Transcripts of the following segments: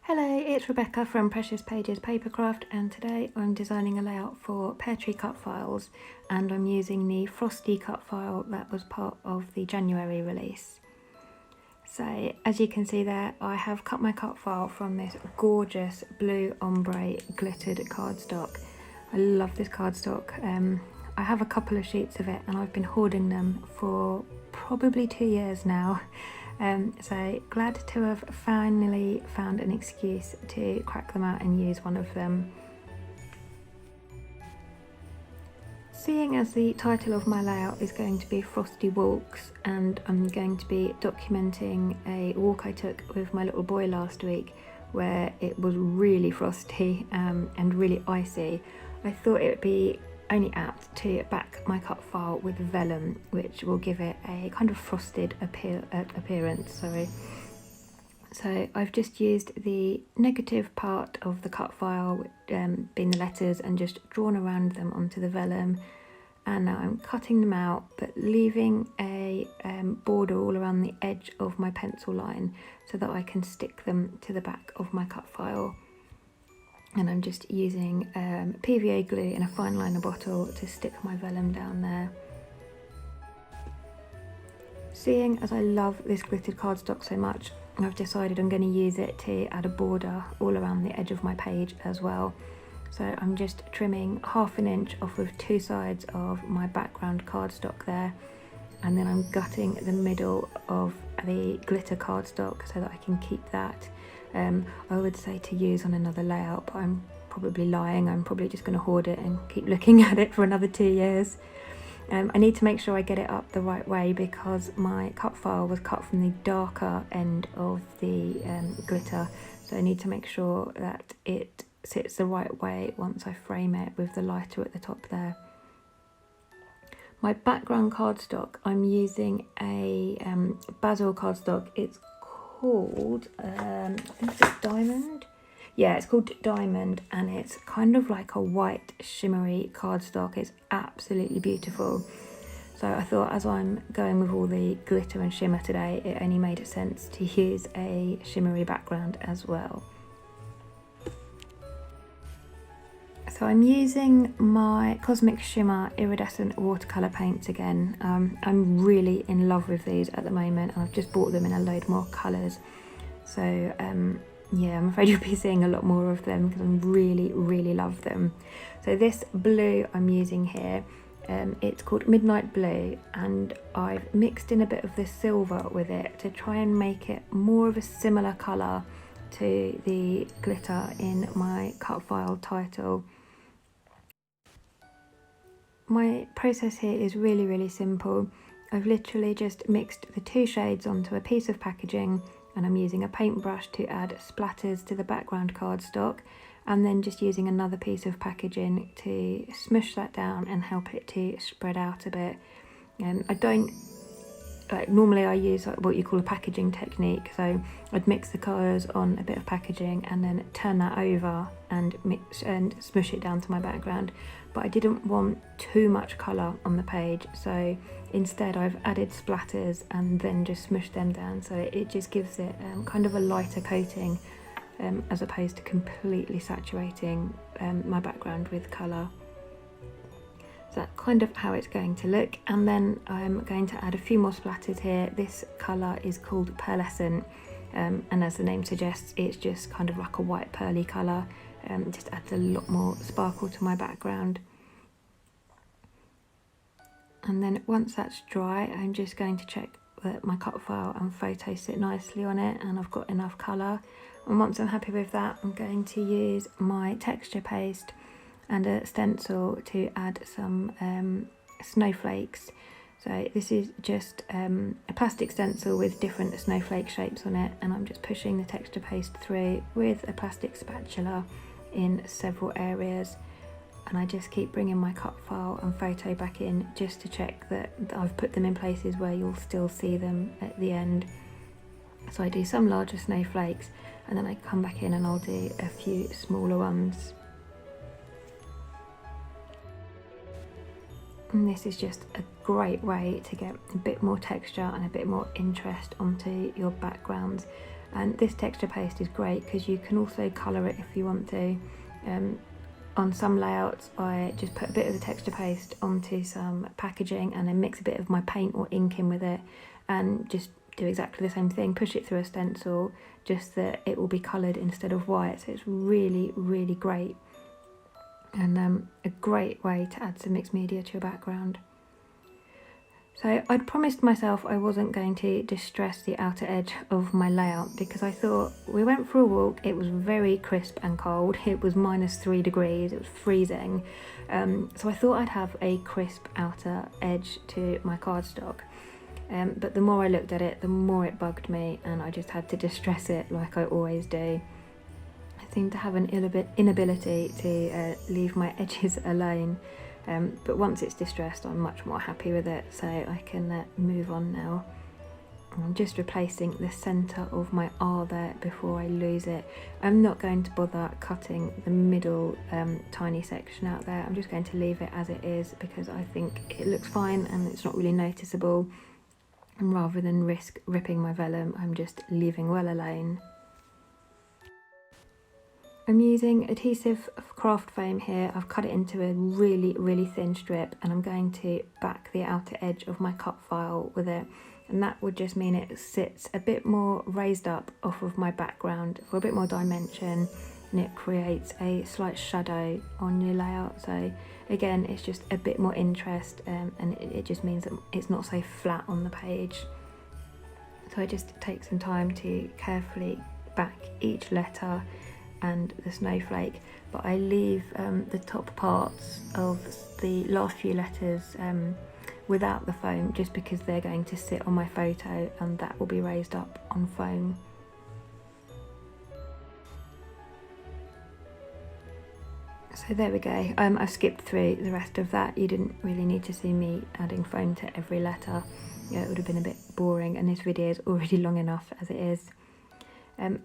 Hello, it's Rebecca from Precious Pages Papercraft, and today I'm designing a layout for Peartree Cutfiles, and I'm using the Frosty cut file that was part of the January release. So as you can see there, I have cut my cut file from this gorgeous blue ombre glittered cardstock. I love this cardstock. I have a couple of sheets of it and I've been hoarding them for probably 2 years now. So glad to have finally found an excuse to crack them out and use one of them. Seeing as the title of my layout is going to be Frosty Walks, and I'm going to be documenting a walk I took with my little boy last week where it was really frosty and really icy, I thought it would be only apt to back my cut file with vellum, which will give it a kind of frosted appearance. So I've just used the negative part of the cut file, being the letters, and just drawn around them onto the vellum. And now I'm cutting them out, but leaving a border all around the edge of my pencil line so that I can stick them to the back of my cut file. And I'm just using PVA glue in a fine liner bottle to stick my vellum down there. Seeing as I love this glittered cardstock so much, I've decided I'm going to use it to add a border all around the edge of my page as well. So I'm just trimming 1/2 inch off of 2 sides of my background cardstock there, and then I'm gutting the middle of the glitter cardstock so that I can keep that. I would say to use on another layout, but I'm probably lying. I'm probably just going to hoard it and keep looking at it for another 2 years. I need to make sure I get it up the right way because my cut file was cut from the darker end of the glitter, so I need to make sure that it sits the right way once I frame it with the lighter at the top there. My background cardstock, I'm using a basil cardstock. It's called, I think it's Diamond. Yeah, it's called Diamond, and it's kind of like a white shimmery cardstock. It's absolutely beautiful. So I thought, as I'm going with all the glitter and shimmer today, it only made sense to use a shimmery background as well. So I'm using my Cosmic Shimmer iridescent watercolour paints again. I'm really in love with these at the moment, and I've just bought them in a load more colours. So yeah, I'm afraid you'll be seeing a lot more of them because I really love them. So this blue I'm using here, it's called Midnight Blue, and I've mixed in a bit of the silver with it to try and make it more of a similar colour to the glitter in my cut file title. My process here is really simple. I've literally just mixed the 2 shades onto a piece of packaging, and I'm using a paintbrush to add splatters to the background cardstock, and then just using another piece of packaging to smush that down and help it to spread out a bit. I don't normally I use what you call a packaging technique, so I'd mix the colours on a bit of packaging and then turn that over and mix and smush it down to my background, but I didn't want too much colour on the page, so instead I've added splatters and then just smushed them down, so it just gives it kind of a lighter coating as opposed to completely saturating my background with colour. So that's kind of how it's going to look, and then I'm going to add a few more splatters here. This colour is called Pearlescent, and as the name suggests, it's just kind of like a white pearly colour. It just adds a lot more sparkle to my background. And then once that's dry, I'm just going to check that my cut file and photo sit nicely on it and I've got enough colour. And once I'm happy with that, I'm going to use my texture paste and a stencil to add some snowflakes. So this is just a plastic stencil with different snowflake shapes on it, and I'm just pushing the texture paste through with a plastic spatula in several areas, and I just keep bringing my cut file and photo back in just to check that I've put them in places where you'll still see them at the end. So I do some larger snowflakes, and then I come back in and I'll do a few smaller ones. And this is just a great way to get a bit more texture and a bit more interest onto your backgrounds. And this texture paste is great because you can also colour it if you want to. On some layouts I just put a bit of the texture paste onto some packaging and then mix a bit of my paint or ink in with it and just do exactly the same thing, push it through a stencil, just that it will be coloured instead of white. So it's really, really great, and a great way to add some mixed media to your background. So I'd promised myself I wasn't going to distress the outer edge of my layout because I thought, we went for a walk, it was very crisp and cold, it was -3 degrees, it was freezing, so I thought I'd have a crisp outer edge to my cardstock. But the more I looked at it, the more it bugged me, and I just had to distress it like I always do. I seem to have an inability to leave my edges alone, but once it's distressed I'm much more happy with it, so I can move on now. I'm just replacing the centre of my R there before I lose it. I'm not going to bother cutting the middle tiny section out there. I'm just going to leave it as it is because I think it looks fine and it's not really noticeable. And rather than risk ripping my vellum, I'm just leaving well alone. I'm using adhesive craft foam here. I've cut it into a really, really thin strip, and I'm going to back the outer edge of my cut file with it. And that would just mean it sits a bit more raised up off of my background for a bit more dimension, and it creates a slight shadow on your layout. So again, it's just a bit more interest, and it just means that it's not so flat on the page. So I just take some time to carefully back each letter and the snowflake, but I leave the top parts of the last few letters without the foam, just because they're going to sit on my photo and that will be raised up on foam. So there we go. I've skipped through the rest of that. You didn't really need to see me adding foam to every letter. Yeah, it would have been a bit boring, and this video is already long enough as it is.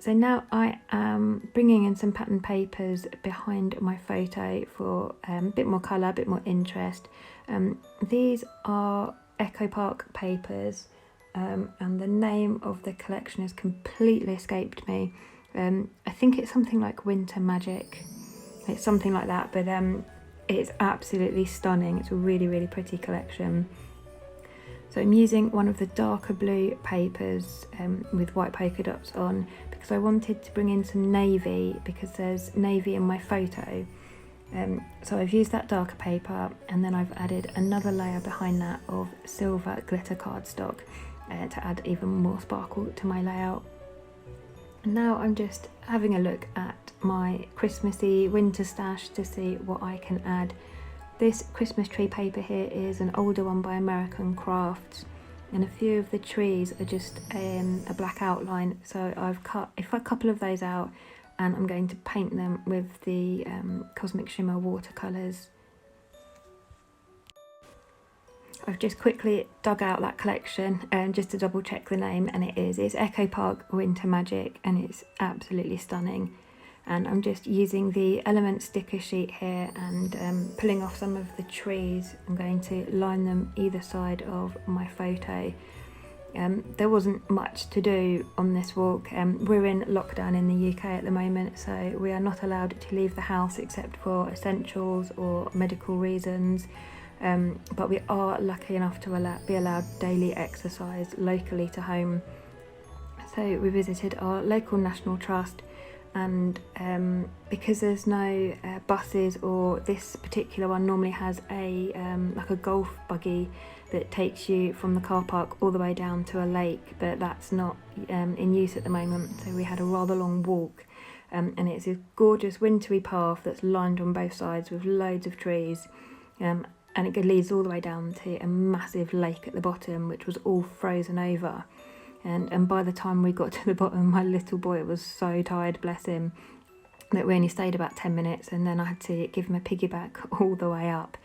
So now I am bringing in some pattern papers behind my photo for a bit more colour, a bit more interest. These are Echo Park papers, and the name of the collection has completely escaped me. I think it's something like Winter Magic. It's something like that, but it's absolutely stunning. It's a really, really pretty collection. So I'm using one of the darker blue papers with white polka dots on because I wanted to bring in some navy, because there's navy in my photo. So I've used that darker paper, and then I've added another layer behind that of silver glitter cardstock to add even more sparkle to my layout. And now I'm just having a look at my Christmassy winter stash to see what I can add. This Christmas tree paper here is an older one by American Crafts, and a few of the trees are just a black outline, so I've cut a couple of those out, and I'm going to paint them with the Cosmic Shimmer watercolours. I've just quickly dug out that collection just to double check the name, and it's Echo Park Winter Magic, and it's absolutely stunning. And I'm just using the element sticker sheet here and pulling off some of the trees. I'm going to line them either side of my photo. There wasn't much to do on this walk. We're in lockdown in the UK at the moment, so we are not allowed to leave the house except for essentials or medical reasons. But we are lucky enough to be allowed daily exercise locally to home. So we visited our local National Trust, and because there's no buses, or this particular one normally has a like a golf buggy that takes you from the car park all the way down to a lake, but that's not in use at the moment, so we had a rather long walk, and it's a gorgeous wintry path that's lined on both sides with loads of trees, and it leads all the way down to a massive lake at the bottom, which was all frozen over. And by the time we got to the bottom, my little boy was so tired, bless him, that we only stayed about 10 minutes, and then I had to give him a piggyback all the way up.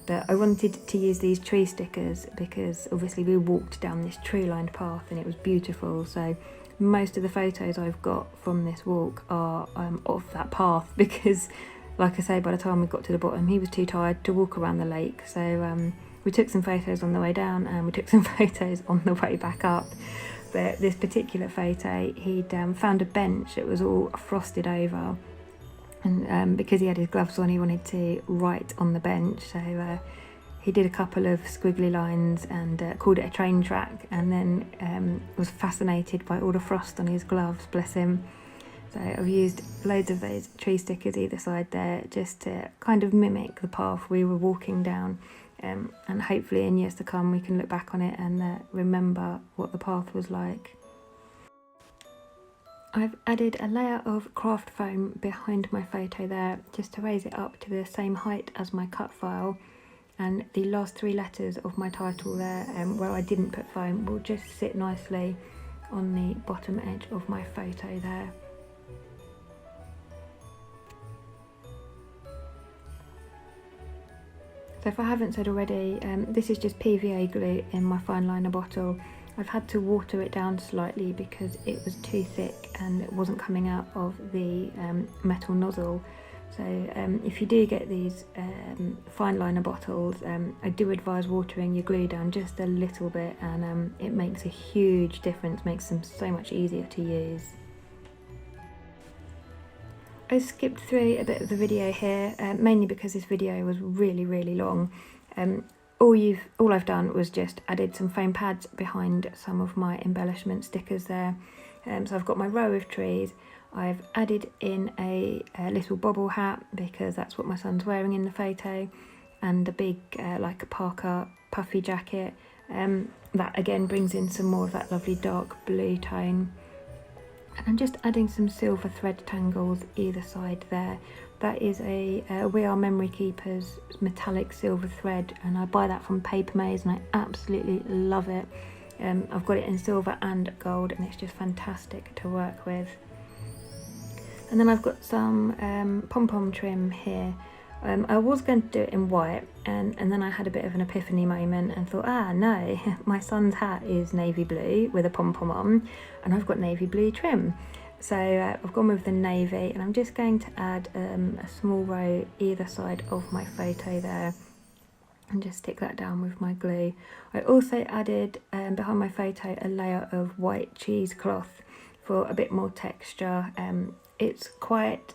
But I wanted to use these tree stickers because obviously we walked down this tree-lined path and it was beautiful. So most of the photos I've got from this walk are off that path because, like I say, by the time we got to the bottom, he was too tired to walk around the lake. So we took some photos on the way down, and we took some photos on the way back up. but this particular photo, he'd found a bench that was all frosted over, and because he had his gloves on, he wanted to write on the bench, so he did a couple of squiggly lines and called it a train track, and then was fascinated by all the frost on his gloves, bless him. So I've used loads of those tree stickers either side there just to kind of mimic the path we were walking down, and hopefully in years to come we can look back on it and remember what the path was like. I've added a layer of craft foam behind my photo there just to raise it up to the same height as my cut file, and the last 3 letters of my title there, where I didn't put foam, will just sit nicely on the bottom edge of my photo there. So if I haven't said already, this is just PVA glue in my fine liner bottle. I've had to water it down slightly because it was too thick and it wasn't coming out of the metal nozzle. So if you do get these fine liner bottles, I do advise watering your glue down just a little bit, and it makes a huge difference, makes them so much easier to use. I skipped through a bit of the video here, mainly because this video was really long. All I've done was just added some foam pads behind some of my embellishment stickers there. So I've got my row of trees. I've added in a little bobble hat because that's what my son's wearing in the photo, and a big like a Parker puffy jacket. That again brings in some more of that lovely dark blue tone. And I'm just adding some silver thread tangles either side there. That is a We Are Memory Keepers metallic silver thread, and I buy that from Paper Maze and I absolutely love it. I've got it in silver and gold and it's just fantastic to work with. And then I've got some pom-pom trim here. I was going to do it in white, and then I had a bit of an epiphany moment and thought, no, my son's hat is navy blue with a pom-pom on, and I've got navy blue trim. So I've gone with the navy, and I'm just going to add a small row either side of my photo there, and just stick that down with my glue. I also added behind my photo a layer of white cheesecloth for a bit more texture. It's quite...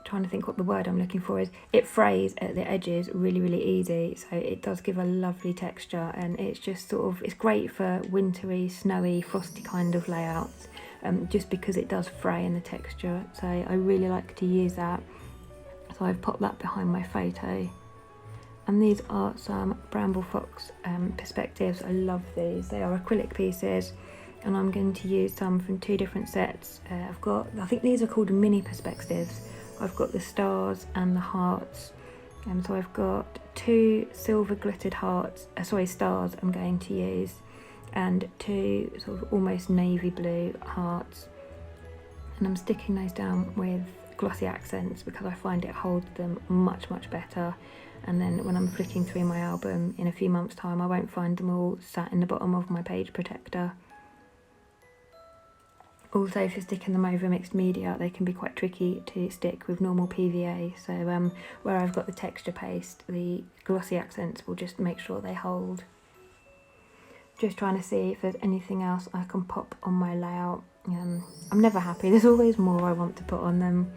trying to think what the word I'm looking for is. It frays at the edges really easy, so it does give a lovely texture, and it's just sort of, it's great for wintry, snowy, frosty kind of layouts, just because it does fray in the texture. So I really like to use that, so I've popped that behind my photo. And these are some Bramble Fox perspectives. I love these. They are acrylic pieces, and I'm going to use some from 2 different sets. I think these are called mini perspectives. I've got the stars and the hearts, and so I've got 2 silver glittered stars I'm going to use, and 2 sort of almost navy blue hearts, and I'm sticking those down with glossy accents because I find it holds them much better, and then when I'm flicking through my album in a few months' time I won't find them all sat in the bottom of my page protector. Also, if you're sticking them over mixed media, they can be quite tricky to stick with normal PVA. So where I've got the texture paste, the glossy accents will just make sure they hold. Just trying to see if there's anything else I can pop on my layout. I'm never happy, there's always more I want to put on them.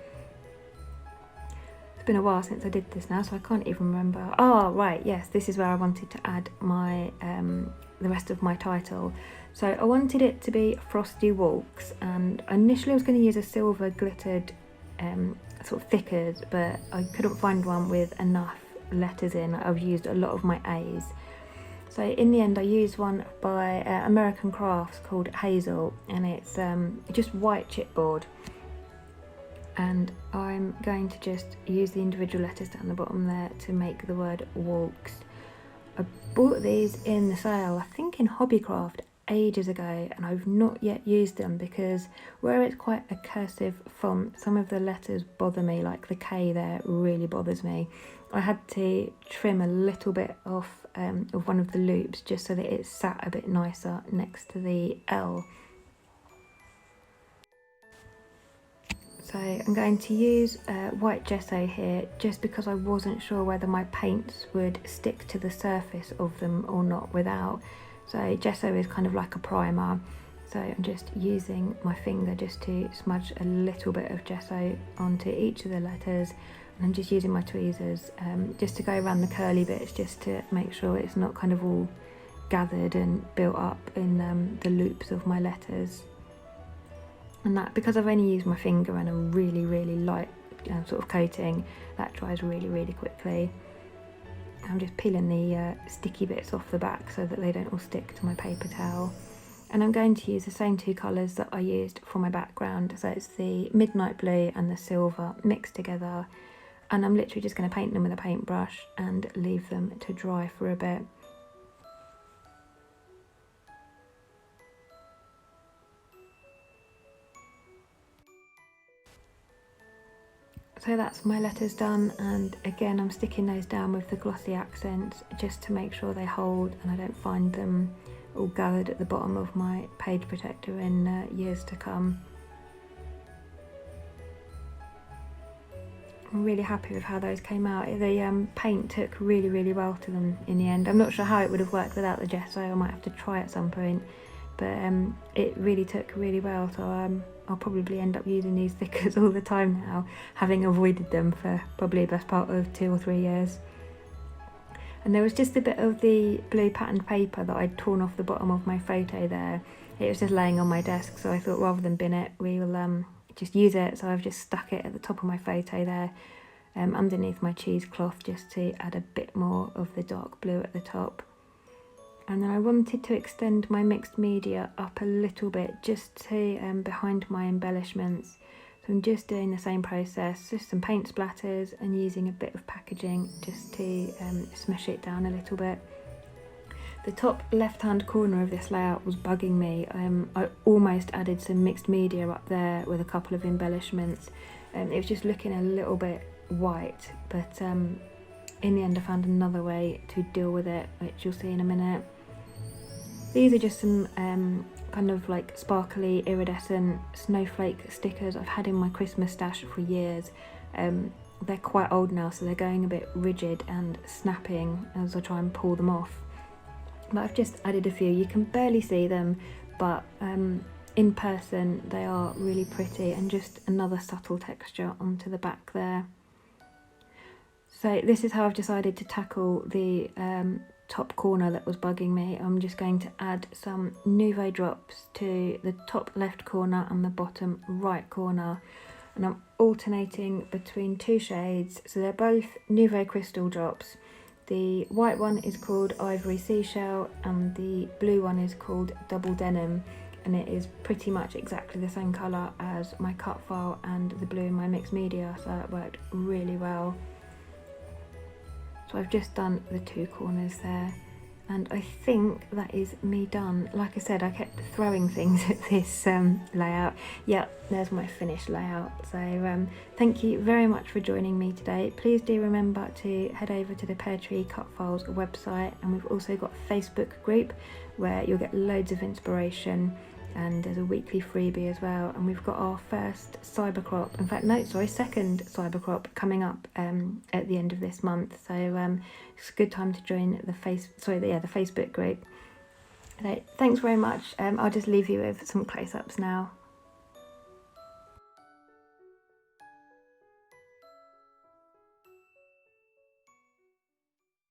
It's been a while since I did this now, so I can't even remember. Oh, right, yes, this is where I wanted to add my the rest of my title. So I wanted it to be Frosty Walks, and initially I was going to use a silver glittered sort of thickers, but I couldn't find one with enough letters in. I've used a lot of my A's. So in the end I used one by American Crafts called Hazel, and it's just white chipboard. And I'm going to just use the individual letters down the bottom there to make the word walks. I bought these in the sale, I think in Hobbycraft, ages ago, and I've not yet used them because where it's quite a cursive font, some of the letters bother me, like the K there really bothers me. I had to trim a little bit off of one of the loops just so that it sat a bit nicer next to the L. So I'm going to use white gesso here just because I wasn't sure whether my paints would stick to the surface of them or not without So gesso is kind of like a primer. So I'm just using my finger just to smudge a little bit of gesso onto each of the letters. And I'm just using my tweezers just to go around the curly bits, just to make sure it's not kind of all gathered and built up in the loops of my letters. And that, because I've only used my finger and a really, really light sort of coating, that dries really, really quickly. I'm just peeling the sticky bits off the back so that they don't all stick to my paper towel. And I'm going to use the same two colours that I used for my background. So it's the midnight blue and the silver mixed together. And I'm literally just going to paint them with a paintbrush and leave them to dry for a bit. So that's my letters done, and again I'm sticking those down with the glossy accents just to make sure they hold and I don't find them all gathered at the bottom of my page protector in years to come. I'm really happy with how those came out. The paint took really, really well to them in the end. I'm not sure how it would have worked without the gesso. I might have to try at some point, but it really took really well, so I'll probably end up using these stickers all the time now, having avoided them for probably the best part of 2 or 3 years. And there was just a bit of the blue patterned paper that I'd torn off the bottom of my photo there. It was just laying on my desk, so I thought rather than bin it, we will just use it. So I've just stuck it at the top of my photo there, underneath my cheesecloth, just to add a bit more of the dark blue at the top. And then I wanted to extend my mixed media up a little bit, just to behind my embellishments. So I'm just doing the same process, just some paint splatters and using a bit of packaging just to smush it down a little bit. The top left hand corner of this layout was bugging me. I almost added some mixed media up there with a couple of embellishments. It was just looking a little bit white, but in the end I found another way to deal with it, which you'll see in a minute. These are just some kind of like sparkly iridescent snowflake stickers I've had in my Christmas stash for years. They're quite old now, so they're going a bit rigid and snapping as I try and pull them off. But I've just added a few. You can barely see them, but in person they are really pretty, and just another subtle texture onto the back there. So this is how I've decided to tackle the top corner that was bugging me. I'm just going to add some Nouveau drops to the top left corner and the bottom right corner, and I'm alternating between two shades. So they're both Nouveau crystal drops. The white one is called Ivory Seashell and the blue one is called Double Denim, and it is pretty much exactly the same colour as my cut file and the blue in my mixed media, so it worked really well. So I've just done the two corners there, and I think that is me done. Like I said, I kept throwing things at this layout. Yeah, there's my finished layout. So thank you very much for joining me today. Please do remember to head over to the Peartree Cutfiles website, and we've also got a Facebook group where you'll get loads of inspiration, and there's a weekly freebie as well. And we've got our first cybercrop, second cybercrop coming up at the end of this month. So it's a good time to join the Facebook group. So thanks very much. I'll just leave you with some close-ups now.